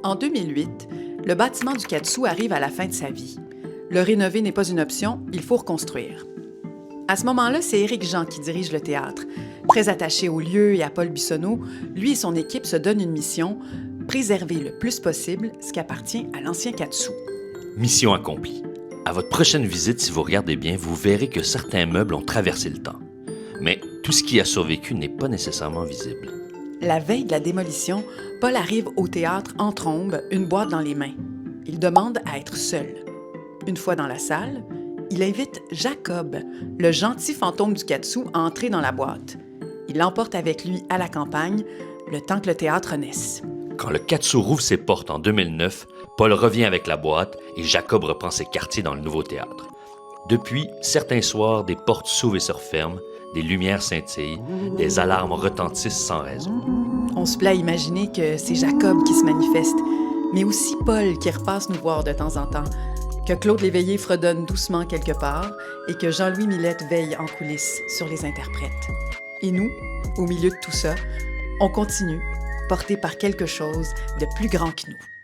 En 2008, le bâtiment du Quat'Sous arrive à la fin de sa vie. Le rénover n'est pas une option, il faut reconstruire. À ce moment-là, c'est Éric Jean qui dirige le théâtre. Très attaché au lieu et à Paul Bussonneau, lui et son équipe se donnent une mission, préserver le plus possible ce qui appartient à l'ancien Quat'Sous. Mission accomplie. À votre prochaine visite, si vous regardez bien, vous verrez que certains meubles ont traversé le temps. Mais tout ce qui a survécu n'est pas nécessairement visible. La veille de la démolition, Paul arrive au théâtre en trombe, une boîte dans les mains. Il demande à être seul. Une fois dans la salle, il invite Jacob, le gentil fantôme du Quat'Sous, à entrer dans la boîte. Il l'emporte avec lui à la campagne, le temps que le théâtre naisse. Quand le Quat'Sous rouvre ses portes en 2009, Paul revient avec la boîte et Jacob reprend ses quartiers dans le nouveau théâtre. Depuis, certains soirs, des portes s'ouvrent et se referment, des lumières scintillent, des alarmes retentissent sans raison. On se plaît à imaginer que c'est Jacob qui se manifeste, mais aussi Paul qui repasse nous voir de temps en temps, que Claude Léveillé fredonne doucement quelque part et que Jean-Louis Millette veille en coulisses sur les interprètes. Et nous, au milieu de tout ça, on continue, portés par quelque chose de plus grand que nous.